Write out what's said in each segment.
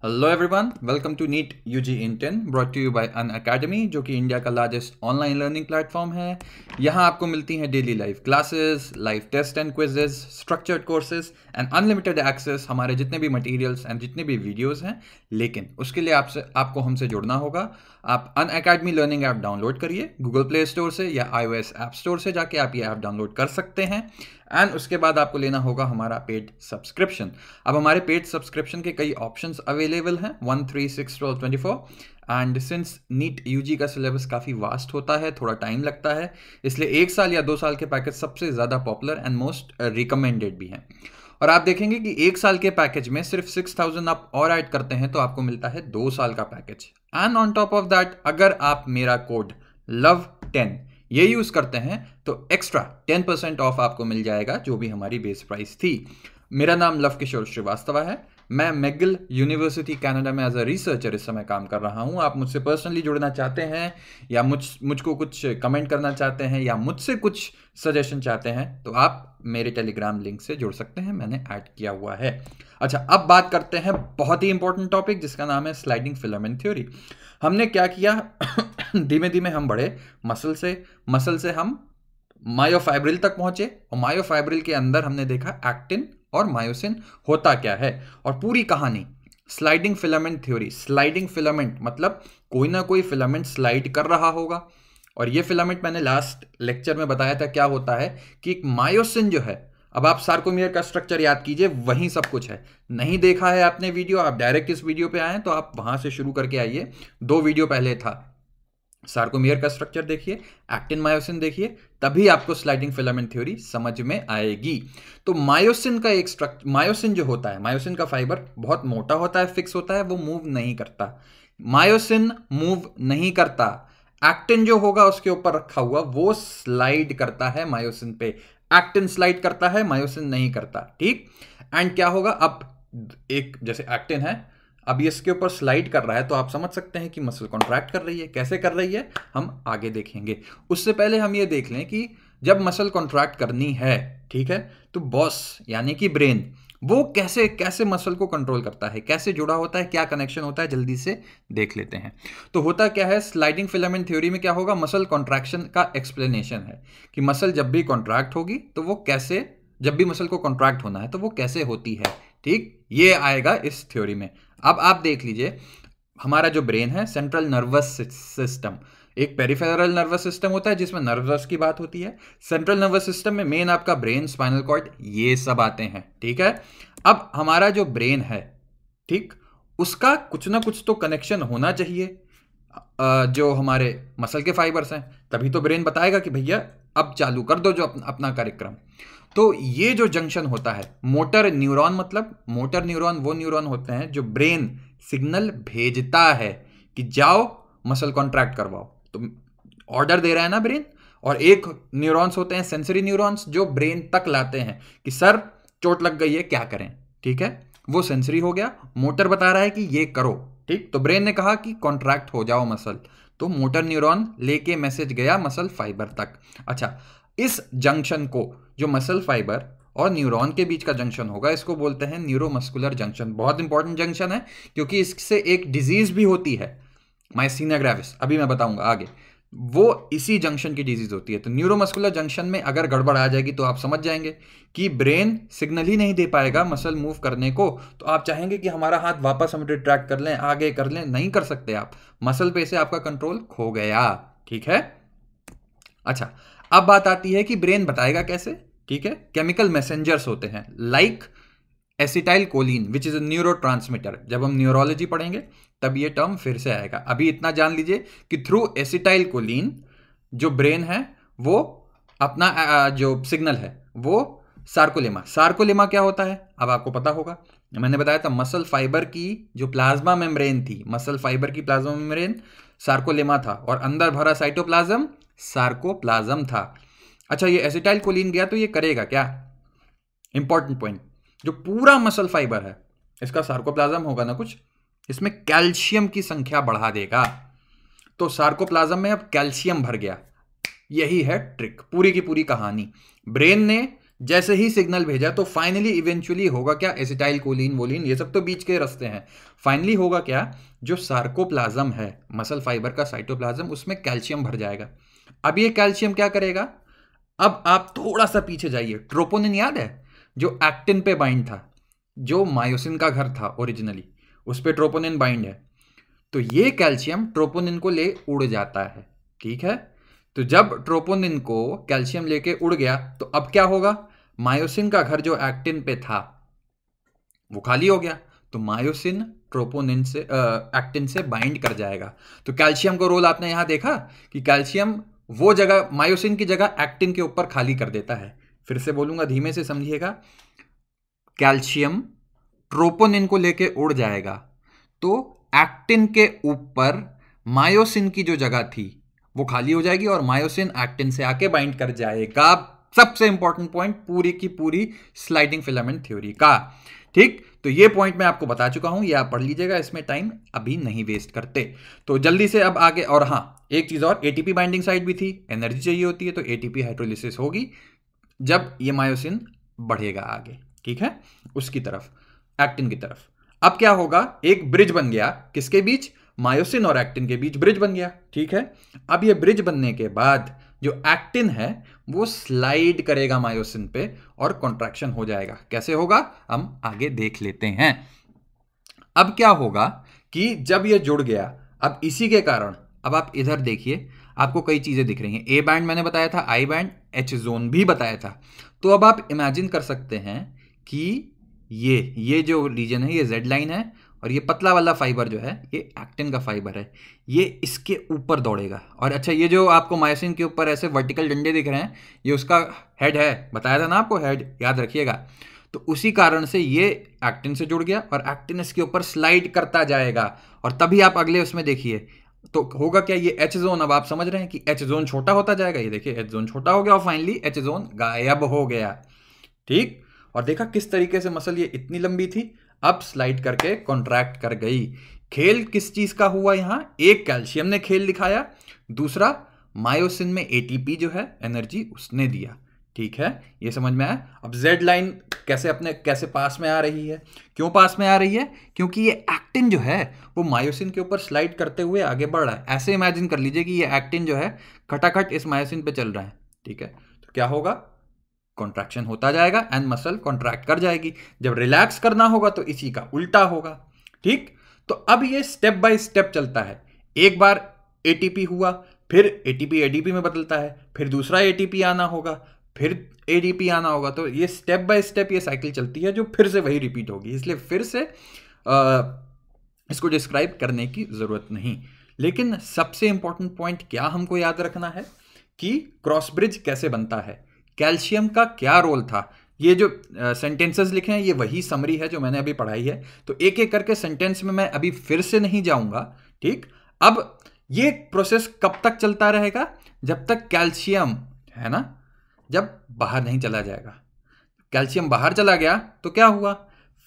Hello everyone, welcome to NEET UG in 10 brought to you by Unacademy, जो कि India का largest online learning platform है। यहाँ आपको मिलती हैं daily live classes, live test and quizzes, structured courses and unlimited access हमारे जितने भी मटेरियल्स एंड जितने भी वीडियोस हैं। लेकिन उसके लिए आपको हमसे जुड़ना होगा। आप अनअकैडमी लर्निंग ऐप डाउनलोड करिए गूगल प्ले स्टोर से या iOS ऐप स्टोर से जाके आप ये ऐप डाउनलोड कर सकते हैं। एंड उसके बाद आपको लेना होगा हमारा पेड सब्सक्रिप्शन। अब हमारे पेड सब्सक्रिप्शन के कई ऑप्शंस अवेलेबल हैं 1, 3, 6, 12, 24। एंड सिंस नीट यूजी का सिलेबस काफ़ी वास्ट होता है, थोड़ा टाइम लगता है, इसलिए 1 साल या 2 साल के पैकेज सबसे ज़्यादा पॉपुलर एंड मोस्ट रिकमेंडेड भी हैं। और आप देखेंगे कि 1 साल के पैकेज में सिर्फ 6000 आप और ऐड करते हैं तो आपको मिलता है 2 साल का package. And on top of that, अगर आप मेरा कोड LOVE10 ये यूज करते हैं तो एक्स्ट्रा 10% ऑफ आपको मिल जाएगा, जो भी हमारी बेस प्राइस थी। मेरा नाम लव किशोर श्रीवास्तव है। मैं मैगिल यूनिवर्सिटी कनाडा में एज अ रिसर्चर इस समय काम कर रहा हूं। आप मुझसे पर्सनली जुड़ना चाहते हैं या मुझको कुछ कमेंट करना चाहते हैं या मुझसे कुछ सजेशन चाहते हैं तो आप मेरे टेलीग्राम लिंक से जुड़ सकते हैं, मैंने ऐड किया हुआ है। अच्छा, अब बात करते हैं बहुत ही इंपॉर्टेंट टॉपिक जिसका नाम है स्लाइडिंग फिलामेंट थ्योरी। हमने क्या किया धीमे धीमे हम बढ़े मसल से हम मायोफाइब्रिल तक पहुंचे, और मायोफाइब्रिल के अंदर हमने देखा एक्टिन और मायोसिन होता क्या है, और पूरी कहानी sliding filament theory. Sliding filament मतलब कोई ना कोई फिलामेंट स्लाइड कर रहा होगा, और ये फिलामेंट मैंने लास्ट लेक्चर में बताया था क्या होता है कि एक मायोसिन जो है, अब आप सार्कोमियर का स्ट्रक्चर याद कीजिए, वहीं सब कुछ है। नहीं देखा है आपने वीडियो, आप डायरेक्ट इस वीडियो पे आए तो आप वहां से शुरू करके आइए। 2 वीडियो पहले था, सार्कोमियर का स्ट्रक्चर देखिए, एक्टिन मायोसिन देखिए, तभी आपको स्लाइडिंग फिलामेंट थ्योरी समझ में आएगी। तो मायोसिन का एक स्ट्रक्चर, मायोसिन जो होता है, मायोसिन का फाइबर बहुत मोटा होता है, फिक्स होता है, वो मूव नहीं करता। मायोसिन मूव नहीं करता। एक्टिन जो होगा उसके ऊपर रखा हुआ वो स्लाइड करता है मायोसिन पे। एक्टिन स्लाइड करता है, मायोसिन नहीं करता। ठीक। एंड क्या होगा, अब एक जैसे एक्टिन है, अब इसके ऊपर स्लाइड कर रहा है तो आप समझ सकते हैं कि मसल कॉन्ट्रैक्ट कर रही है। कैसे कर रही है हम आगे देखेंगे। उससे पहले हम ये देख लें कि जब मसल कॉन्ट्रैक्ट करनी है, ठीक है, तो बॉस यानी कि ब्रेन वो कैसे कैसे मसल को कंट्रोल करता है, कैसे जुड़ा होता है, क्या कनेक्शन होता है, जल्दी से देख लेते हैं। तो होता क्या है, स्लाइडिंग फिलामेंट थ्योरी में क्या होगा, मसल कॉन्ट्रैक्शन का एक्सप्लेनेशन है कि मसल जब भी कॉन्ट्रैक्ट होगी तो वो कैसे, जब भी मसल को कॉन्ट्रैक्ट होना है तो वो कैसे होती है। ठीक, ये आएगा इस थ्योरी में। अब आप देख लीजिए, हमारा जो ब्रेन है, सेंट्रल नर्वस सिस्टम, एक पेरिफेरल नर्वस सिस्टम होता है जिसमें नर्वस की बात होती है। सेंट्रल नर्वस सिस्टम में मेन आपका ब्रेन, स्पाइनल कॉर्ड, ये सब आते हैं। ठीक है। अब हमारा जो ब्रेन है, ठीक, उसका कुछ ना कुछ तो कनेक्शन होना चाहिए जो हमारे मसल के फाइबर्स हैं, तभी तो ब्रेन बताएगा कि भैया अब चालू कर दो जो अपना कार्यक्रम। तो ये जो जंक्शन होता है, मोटर न्यूरॉन, मतलब मोटर न्यूरॉन वो न्यूरॉन होते हैं जो ब्रेन सिग्नल भेजता है कि जाओ मसल कॉन्ट्रैक्ट करवाओ, तो ऑर्डर दे रहा है ना ब्रेन। और एक न्यूरॉन्स होते हैं सेंसरी न्यूरॉन्स जो ब्रेन तक लाते हैं कि सर चोट लग गई है, क्या करें। ठीक है, वो सेंसरी हो गया। मोटर बता रहा है कि ये करो, ठीक, तो ब्रेन ने कहा कि कॉन्ट्रैक्ट हो जाओ मसल, तो मोटर न्यूरॉन लेके मैसेज गया मसल फाइबर तक। अच्छा, इस जंक्शन को, जो मसल फाइबर और न्यूरॉन के बीच का जंक्शन होगा, इसको बोलते हैं न्यूरोमस्कुलर जंक्शन। बहुत इंपॉर्टेंट जंक्शन है क्योंकि इससे एक डिजीज भी होती है, माइस्थीनिया ग्रेविस, अभी मैं बताऊंगा आगे, वो इसी जंक्शन की डिजीज होती है। तो न्यूरोमस्कुलर जंक्शन में अगर गड़बड़ आ जाएगी तो आप समझ जाएंगे कि ब्रेन सिग्नल ही नहीं दे पाएगा मसल मूव करने को। तो आप चाहेंगे कि हमारा हाथ वापस हम रिट्रैक्ट कर लें, आगे कर लें, नहीं कर सकते आप, मसल पे से आपका कंट्रोल खो गया। ठीक है। अच्छा, अब बात आती है कि ब्रेन बताएगा कैसे। ठीक है, केमिकल मैसेंजर्स होते हैं like acetyl choline which is a neurotransmitter. जब हम न्यूरोलॉजी पढ़ेंगे तब ये टर्म फिर से आएगा। अभी इतना जान लीजिए कि थ्रू एसिटाइल कोलिन जो ब्रेन है वो अपना जो सिग्नल है वो सार्कोलेमा क्या होता है अब आपको पता होगा। मैंने बताया था मसल फाइबर की जो प्लाज्मा मेम्ब्रेन थी, मसल फाइबर की प्लाज्मा मेम्ब्रेन सार्कोलेमा था, और अंदर भरा साइटोप्लाज्म सार्कोप्लाज्म था। अच्छा, ये एसिटाइल कोलिन गया तो ये करेगा क्या, इंपॉर्टेंट पॉइंट, जो पूरा मसल फाइबर है इसका सार्कोप्लाज्म होगा ना कुछ, इसमें कैल्शियम की संख्या बढ़ा देगा। तो सार्कोप्लाज्म में अब कैल्शियम भर गया। यही है ट्रिक, पूरी की पूरी कहानी। ब्रेन ने जैसे ही सिग्नल भेजा तो फाइनली इवेंचुअली होगा क्या, एसिटाइल कोलिन वोलिन ये सब तो बीच के रास्ते हैं, फाइनली होगा क्या, जो सार्कोप्लाज्म है मसल फाइबर का साइटोप्लाज्म, उसमें कैल्शियम भर जाएगा। अब ये कैल्शियम क्या करेगा, अब आप थोड़ा सा पीछे जाइए, ट्रोपोनिन याद है जो एक्टिन पे बाइंड था, जो मायोसिन का घर था ओरिजिनली, उस पे ट्रोपोनिन बाइंड है, तो ये कैल्शियम ट्रोपोनिन को ले उड़ जाता है। ठीक है, तो जब ट्रोपोनिन को कैल्शियम लेके उड़ गया तो अब क्या होगा, मायोसिन का घर जो एक्टिन पे था वो खाली हो गया, तो मायोसिन ट्रोपोनिन से एक्टिन से बाइंड कर जाएगा। तो कैल्शियम का रोल आपने यहां देखा कि कैल्शियम वो जगह मायोसिन की जगह एक्टिन के ऊपर खाली कर देता है। फिर से बोलूंगा, धीमे से समझिएगा, कैल्शियम ट्रोपोनिन को लेके उड़ जाएगा तो एक्टिन के ऊपर मायोसिन की जो जगह थी वो खाली हो जाएगी और मायोसिन एक्टिन से आके बाइंड कर जाएगा। सबसे इंपॉर्टेंट पॉइंट पूरी की पूरी स्लाइडिंग फिलामेंट थ्योरी का। ठीक, तो ये पॉइंट मैं आपको बता चुका हूं, ये आप पढ़ लीजिएगा, इसमें टाइम अभी नहीं वेस्ट करते। तो जल्दी से अब आगे, और हाँ एक चीज और, एटीपी बाइंडिंग साइट भी थी, एनर्जी चाहिए होती है तो एटीपी हाइड्रोलिसिस होगी जब ये मायोसिन बढ़ेगा आगे, ठीक है, उसकी तरफ, एक्टिन की तरफ। अब क्या होगा, एक ब्रिज बन गया, किसके बीच, मायोसिन और एक्टिन के बीच ब्रिज बन गया। ठीक है, अब ये ब्रिज बनने के बाद जो एक्टिन है वो स्लाइड करेगा मायोसिन पे और कॉन्ट्रैक्शन हो जाएगा। कैसे होगा हम आगे देख लेते हैं। अब क्या होगा कि जब ये जुड़ गया, अब इसी के कारण, अब आप इधर देखिए, आपको कई चीजें दिख रही हैं, ए बैंड मैंने बताया था, आई बैंड, एच जोन भी बताया था। तो अब आप इमेजिन कर सकते हैं कि ये जो रीजन है ये जेड लाइन है और ये पतला वाला फाइबर जो है ये एक्टिन का फाइबर है, ये इसके ऊपर दौड़ेगा। और अच्छा, ये जो आपको मायोसिन के ऊपर ऐसे वर्टिकल डंडे दिख रहे हैं ये उसका हेड है, बताया था ना आपको, हेड याद रखिएगा। तो उसी कारण से ये एक्टिन से जुड़ गया और एक्टिन इसके ऊपर स्लाइड करता जाएगा। और तभी आप अगले उसमें देखिए तो होगा क्या, ये एच जोन, अब आप समझ रहे हैं कि एच जोन छोटा होता जाएगा, ये देखिए एच जोन छोटा हो गया और फाइनली एच जोन गायब हो गया। ठीक, और देखा किस तरीके से मसल ये इतनी लंबी थी अब स्लाइड करके कॉन्ट्रैक्ट कर गई। खेल किस चीज का हुआ यहां, एक कैल्शियम ने खेल दिखाया, दूसरा मायोसिन में एटीपी जो है एनर्जी उसने दिया। ठीक है, ये समझ में आया। अब जेड लाइन कैसे पास में आ रही है, क्यों पास में आ रही है, क्योंकि ये एक्टिन जो है वो मायोसिन के ऊपर स्लाइड करते हुए आगे बढ़ रहा है। ऐसे इमेजिन कर लीजिए कि ये एक्टिन जो है खटाखट इस मायोसिन पे चल रहा है। ठीक है, तो क्या होगा, कॉन्ट्रैक्शन होता जाएगा एंड मसल कॉन्ट्रैक्ट कर जाएगी। जब रिलैक्स करना होगा तो इसी का उल्टा होगा। ठीक, तो अब ये स्टेप बाय स्टेप चलता है। एक बार एटीपी हुआ, फिर एटीपी एडीपी में बदलता है, फिर दूसरा एटीपी आना होगा, फिर एडीपी आना होगा। तो ये स्टेप बाय स्टेप ये साइकिल चलती है जो फिर से वही रिपीट होगी, इसलिए फिर से इसको डिस्क्राइब करने की जरूरत नहीं। लेकिन सबसे इंपॉर्टेंट पॉइंट क्या हमको याद रखना है कि क्रॉस ब्रिज कैसे बनता है, कैल्शियम का क्या रोल था। ये जो सेंटेंसेस लिखे हैं ये वही समरी है जो मैंने अभी पढ़ाई है, तो एक एक करके सेंटेंस में मैं अभी फिर से नहीं जाऊंगा। ठीक, अब ये प्रोसेस कब तक चलता रहेगा, जब तक कैल्शियम है ना, जब बाहर नहीं चला जाएगा। कैल्शियम बाहर चला गया तो क्या हुआ,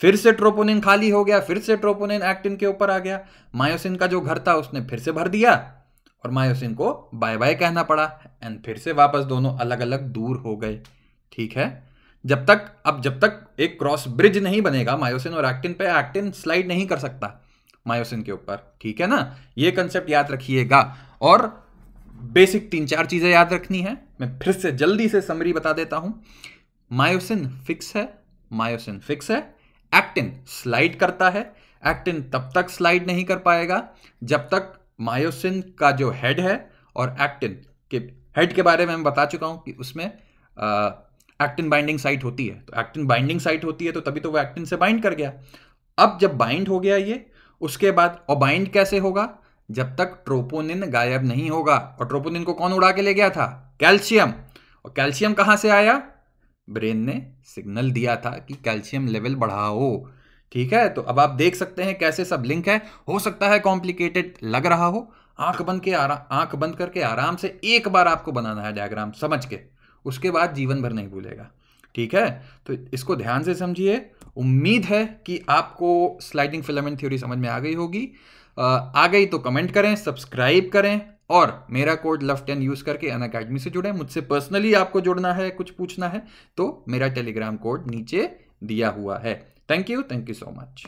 फिर से ट्रोपोनिन खाली हो गया, फिर से ट्रोपोनिन एक्टिन के ऊपर आ गया, मायोसिन का जो घर था उसने फिर से भर दिया और मायोसिन को बाय बाय कहना पड़ा एंड फिर से वापस दोनों अलग अलग दूर हो गए। ठीक है, जब तक एक क्रॉस ब्रिज नहीं बनेगा मायोसिन और एक्टिन पे, एक्टिन स्लाइड नहीं कर सकता मायोसिन के ऊपर। ठीक है ना, ये कंसेप्ट याद रखिएगा। और बेसिक 3-4 चीजें याद रखनी है, मैं फिर से जल्दी से समरी बता देता हूं। मायोसिन फिक्स है, एक्टिन स्लाइड करता है। एक्टिन तब तक स्लाइड नहीं कर पाएगा जब तक मायोसिन का जो हेड है, और एक्टिन के हेड के बारे में मैं बता चुका हूं कि उसमें एक्टिन बाइंडिंग साइट होती है, तो एक्टिन बाइंडिंग साइट होती है तो तभी तो वो एक्टिन से बाइंड कर गया। अब जब बाइंड हो गया ये, उसके बाद और बाइंड कैसे होगा, जब तक ट्रोपोनिन गायब नहीं होगा। और ट्रोपोनिन को कौन उड़ा के ले गया था, कैल्शियम। और कैल्शियम कहां से आया, ब्रेन ने सिग्नल दिया था कि कैल्शियम लेवल बढ़ाओ। ठीक है, तो अब आप देख सकते हैं कैसे सब लिंक है। हो सकता है कॉम्प्लिकेटेड लग रहा हो, आंख बंद करके आराम से एक बार आपको बनाना है डायग्राम समझ के, उसके बाद जीवन भर नहीं भूलेगा। ठीक है, तो इसको ध्यान से समझिए। उम्मीद है कि आपको स्लाइडिंग फिलामेंट थ्योरी समझ में आ गई होगी। आ गई तो कमेंट करें, सब्सक्राइब करें और मेरा कोड LOVE10 यूज करके अनअकैडमी से जुड़े। मुझसे पर्सनली आपको जुड़ना है, कुछ पूछना है तो मेरा टेलीग्राम कोड नीचे दिया हुआ है। Thank you so much.